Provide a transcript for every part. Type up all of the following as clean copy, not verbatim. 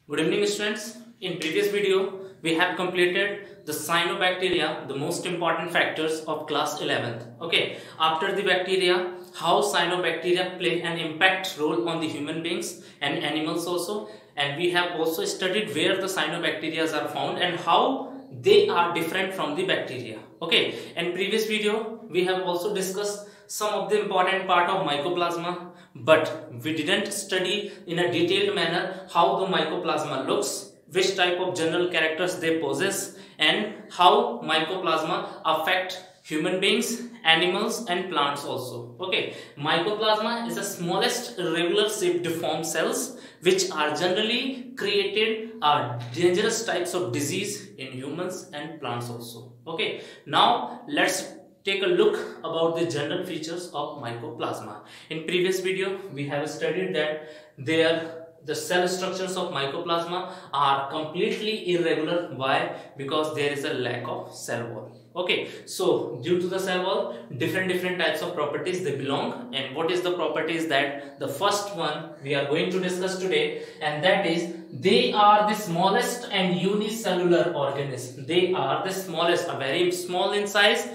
Good evening students. In previous video, we have completed the cyanobacteria, the most important factors of class 11th. Okay, after the bacteria, how cyanobacteria play an impact role on the human beings and animals also. And we have also studied where the cyanobacteria are found and how they are different from the bacteria. Okay, in previous video, we have also discussed some of the important part of mycoplasma, but we didn't study in a detailed manner how the mycoplasma looks, which type of general characters they possess, and how mycoplasma affect human beings, animals and plants also. Okay, mycoplasma is the smallest irregular shaped deformed cells which are generally created dangerous types of disease in humans and plants also. Okay, now let's take a look about the general features of mycoplasma. In previous video, we have studied that the cell structures of mycoplasma are completely irregular. Why? Because there is a lack of cell wall. Okay, so due to the cell wall, different types of properties they belong. And what is the properties that the first one we are going to discuss today, and that is they are the smallest and unicellular organism. They are the smallest, a very small in size,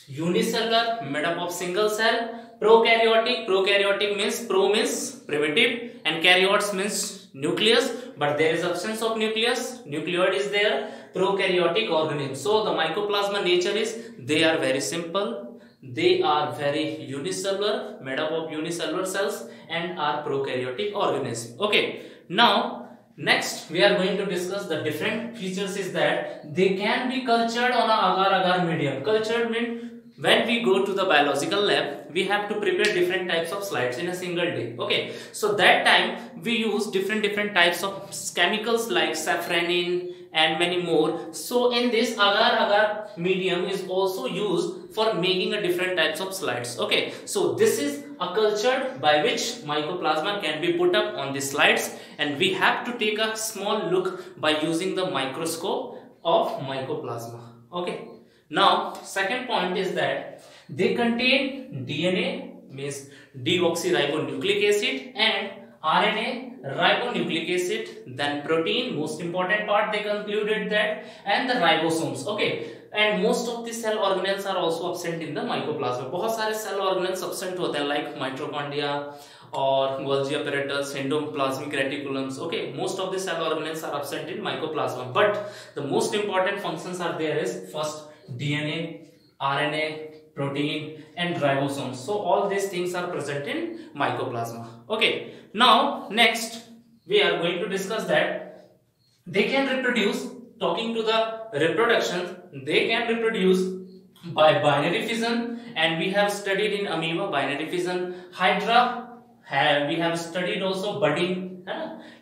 unicellular, made up of single cell, prokaryotic means pro means primitive and karyotes means nucleus, but there is absence of nucleus, nucleoid is there, prokaryotic organism. So the mycoplasma nature is they are very simple, they are very unicellular, made up of unicellular cells and are prokaryotic organism. Okay, now next we are going to discuss the different features is that they can be cultured on a agar-agar medium. Cultured means when we go to the biological lab, we have to prepare different types of slides in a single day. Okay, so that time we use different types of chemicals like safranin and many more. So in this agar-agar medium is also used for making a different types of slides. Okay, so this is a culture by which mycoplasma can be put up on the slides, and we have to take a small look by using the microscope of mycoplasma. Okay, now second point is that they contain DNA means deoxyribonucleic acid and RNA ribonucleic acid, then protein, most important part they concluded that, and the ribosomes. Okay, and most of the cell organelles are also absent in the mycoplasma. बहुत सारे cell organelles absent होते हैं like mitochondria or Golgi apparatus, endoplasmic reticulums. Okay, most of the cell organelles are absent in mycoplasma, but the most important functions are there is first DNA, RNA, protein and ribosomes. So all these things are present in mycoplasma. Okay, now next we are going to discuss that they can reproduce. Talking to the reproduction, they can reproduce by binary fission, and we have studied in amoeba binary fission. Hydra we have studied also budding.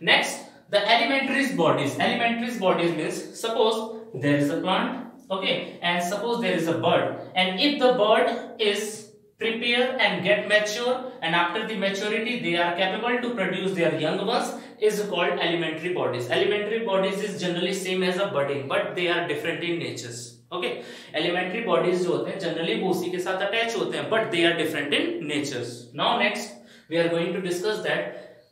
Next, the alimentary bodies. Alimentary bodies means suppose there is a plant. Okay, and suppose there is a bird, and if the bird is prepare and get mature, and after the maturity they are capable to produce their young ones, is called alimentary bodies. Alimentary bodies is generally same as a budding, but they are different in natures. Okay, alimentary bodies जो होते हैं generally बोसी के साथ attach होते हैं, but they are different in natures. Now next we are going to discuss that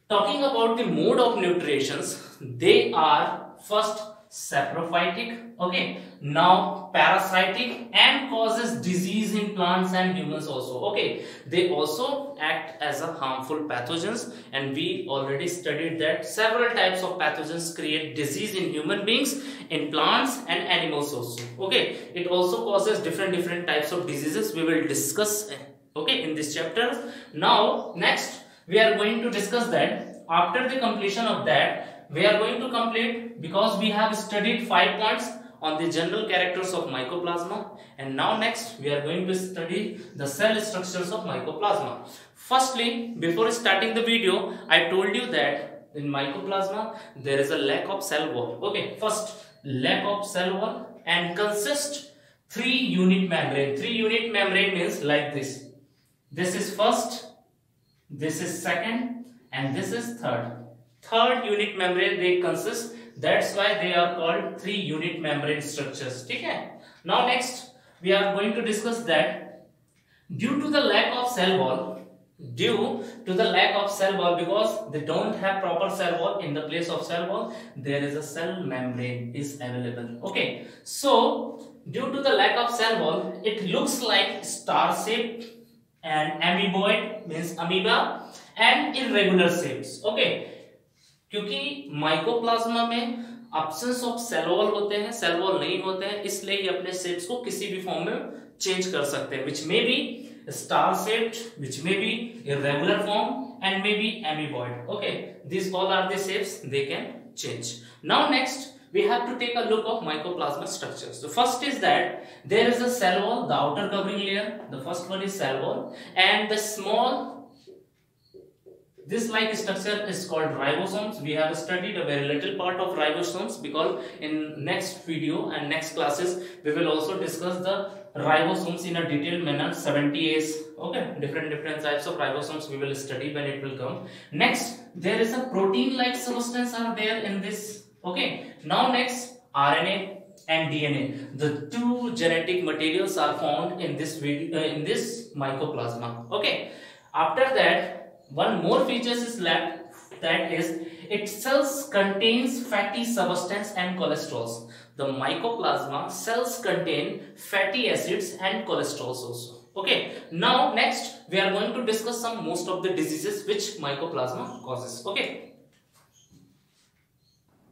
talking about the mode of nutritions, they are first saprophytic, okay, now parasitic and causes disease in plants and humans also. Okay, they also act as a harmful pathogens, and we already studied that several types of pathogens create disease in human beings, in plants and animals also. Okay, it also causes different types of diseases we will discuss, okay, in this chapter. Now next we are going to discuss that after the completion of that we are going to complete, because we have studied 5 points on the general characters of mycoplasma, and now next we are going to study the cell structures of mycoplasma. Firstly, before starting the video, I told you that in mycoplasma there is a lack of cell wall. Okay, first lack of cell wall and consist 3 unit membrane. 3 unit membrane means like this. This is first, this is second, and this is third. Third unit membrane they consist, that's why they are called 3 unit membrane structures. Okay? Now next we are going to discuss that due to the lack of cell wall, due to the lack of cell wall, because they don't have proper cell wall. In the place of cell wall there is a cell membrane is available. Okay, so due to the lack of cell wall it looks like star shaped and amoeboid means amoeba and irregular shapes. Okay, क्योंकि mycoplasma में absence of cell wall होते हैं, cell wall नहीं होते हैं, इसलिए ये अपने shapes को किसी भी फॉर्म में चेंज कर सकते हैं, which may be star shaped, which may be irregular form and may be amoeboid. Okay, these all are the shapes they can change. Now next we have to take a look of mycoplasma structures. The first is that there is a cell wall, the outer covering layer. The first one is cell wall, and the small this like structure is called ribosomes. We have studied a very little part of ribosomes because in next video and next classes we will also discuss the ribosomes in a detailed manner, 70As. Okay, different types of ribosomes we will study when it will come. Next, there is a protein like substance are there in this. Okay, now next RNA and DNA, the two genetic materials are found in this video, in this mycoplasma. Okay, after that one more features is left, that is its cells contains fatty substance and cholesterols. The mycoplasma cells contain fatty acids and cholesterols also. Okay, now next we are going to discuss some most of the diseases which mycoplasma causes. Okay,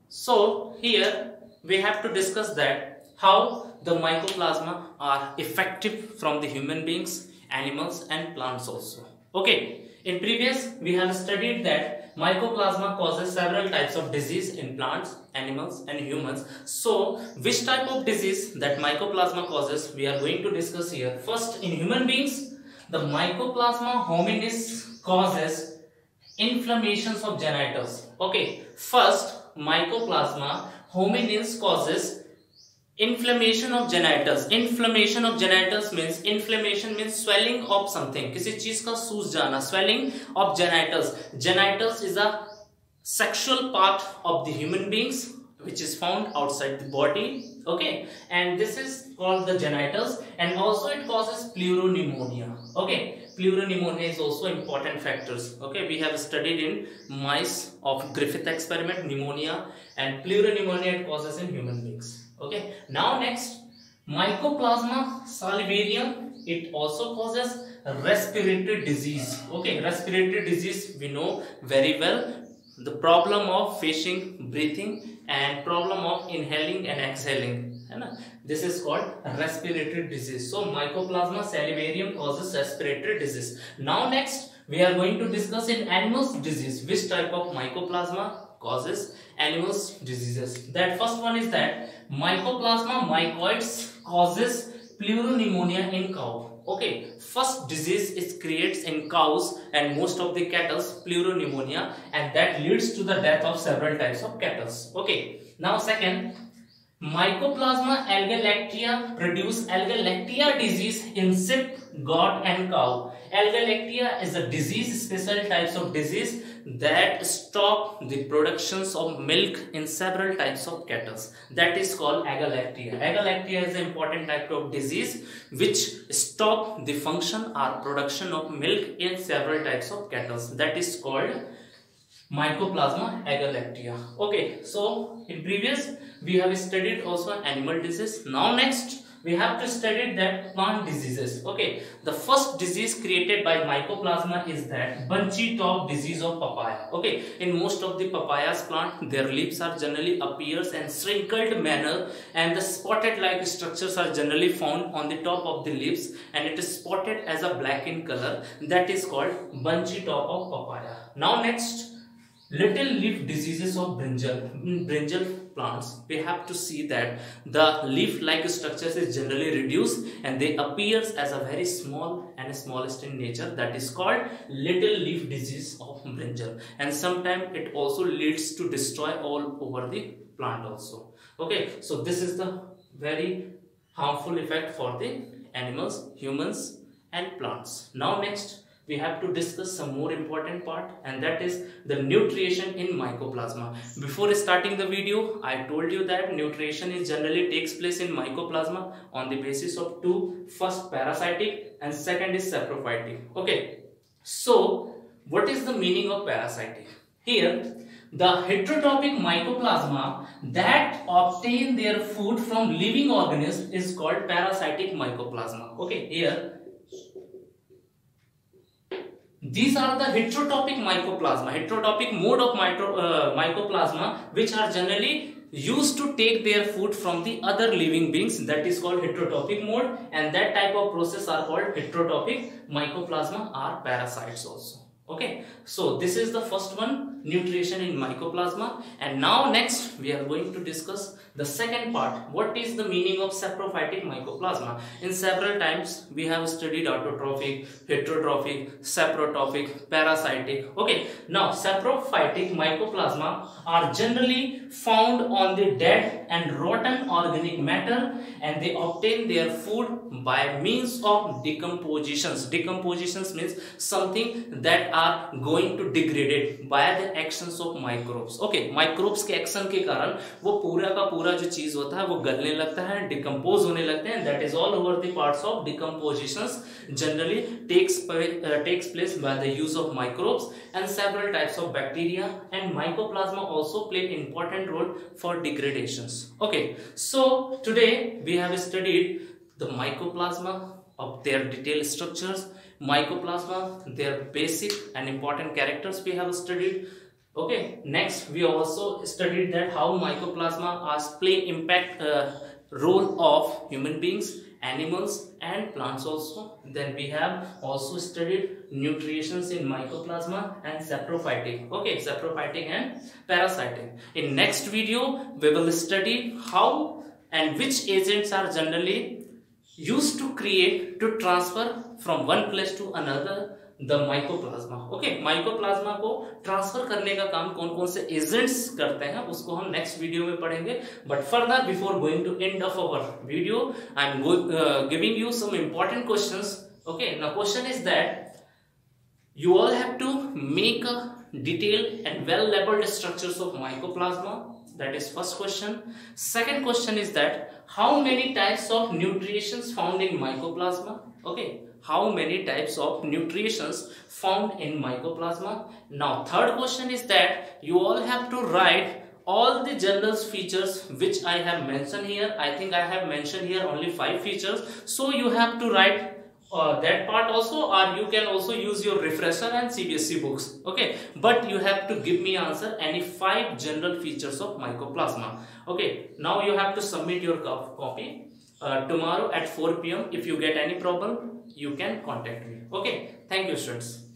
so here we have to discuss that how the mycoplasma are effective from the human beings, animals and plants also. Okay, in previous we have studied that mycoplasma causes several types of disease in plants, animals and humans. So which type of disease that mycoplasma causes we are going to discuss here. First, in human beings, the mycoplasma hominis causes inflammations of genitals. Okay, first mycoplasma hominis causes inflammation of genitals. Inflammation of genitals means, inflammation means swelling of something, किसी चीज का सूज जाना, swelling of genitals. Genitals is a sexual part of the human beings which is found outside the body. Okay, and this is called the genitals, and also it causes pleuropneumonia. Okay, pleuropneumonia is also important factors. Okay, we have studied in mice of Griffith experiment pneumonia, and pleuropneumonia it causes in human beings. Okay, now next, mycoplasma salivarium, it also causes respiratory disease. Okay, respiratory disease we know very well, the problem of facing breathing and problem of inhaling and exhaling. This is called respiratory disease. So mycoplasma salivarium causes respiratory disease. Now next we are going to discuss in animals disease, which type of mycoplasma causes animals diseases. That first one is that mycoplasma mycoids causes pleuropneumonia in cow. Okay, first disease is creates in cows and most of the cattle pleuropneumonia, and that leads to the death of several types of cattle. Okay, now second, mycoplasma algalactia produce algalactia disease in sheep, goat and cow. Algalactia is a disease, special types of disease that stop the productions of milk in several types of cattle. That is called agalactia. Agalactia is an important type of disease which stop the function or production of milk in several types of cattle. That is called mycoplasma agalactia. Okay, so in previous we have studied also animal disease. Now next we have to study that plant diseases. Okay, the first disease created by mycoplasma is that bunchy top disease of papaya. Okay, in most of the papayas plant, their leaves are generally appears in shrinkled manner, and the spotted like structures are generally found on the top of the leaves, and it is spotted as a black in color. That is called bunchy top of papaya. Now next, little leaf diseases of brinjal plants. We have to see that the leaf like structures is generally reduced and they appears as a very small and smallest in nature. That is called little leaf disease of brinjal, and sometimes it also leads to destroy all over the plant also. Okay, so this is the very harmful effect for the animals, humans and plants. Now next we have to discuss some more important part, and that is the nutrition in mycoplasma. Before starting the video, I told you that nutrition is generally takes place in mycoplasma on the basis of two, first parasitic and second is saprophytic. Okay, So, what is the meaning of parasitic? Here, the heterotrophic mycoplasma that obtain their food from living organisms is called parasitic mycoplasma. Okay, here these are the heterotrophic mycoplasma, heterotrophic mode of mycoplasma, which are generally used to take their food from the other living beings. That is called heterotrophic mode, and that type of process are called heterotrophic mycoplasma or parasites also. Okay, so this is the first one, nutrition in mycoplasma. And now next we are going to discuss the second part, what is the meaning of saprophytic mycoplasma. In several times we have studied autotrophic, heterotrophic, saprotrophic, parasitic. Okay, now saprophytic mycoplasma are generally found on the dead and rotten organic matter, and they obtain their food by means of decompositions. Decompositions means something that are going to degrade by the actions of microbes. Okay, microbes के action के कारण वो पूरा का पूरा जो चीज होता है वो गलने लगता है, डिकम्पोज होने लगते हैं. That is all over the parts of decompositions generally takes place by the use of microbes and several types of bacteria, and mycoplasma also play an important role for degradations. Okay, so today we have studied the mycoplasma of their detailed structures, mycoplasma, their basic and important characters we have studied. Okay, next we also studied that how mycoplasma play impact role of human beings, animals and plants also. Then we have also studied nutritions in mycoplasma and saprophytic. Okay, saprophytic and parasitic. In next video we will study how and which agents are generally used to transfer from one place to another the mycoplasma. Okay, mycoplasma को transfer करने का काम कौन कौन से agents करते हैं उसको हम नेक्स्ट वीडियो में पढ़ेंगे. But further before going to end of our video I am giving you some important questions. Okay, now question is that you all have to make a detailed and well labeled structures of mycoplasma. That is first question. Second question is that how many types of nutrients found in mycoplasma? Okay, how many types of nutrients found in mycoplasma? Now third question is that you all have to write all the general features which I have mentioned here. I think I have mentioned here only 5 features, so you have to write that part also, or you can also use your refresher and CBSE books. Okay, but you have to give me answer any 5 general features of mycoplasma. Okay, now you have to submit your copy tomorrow at 4 PM. If you get any problem you can contact me. Okay, thank you students.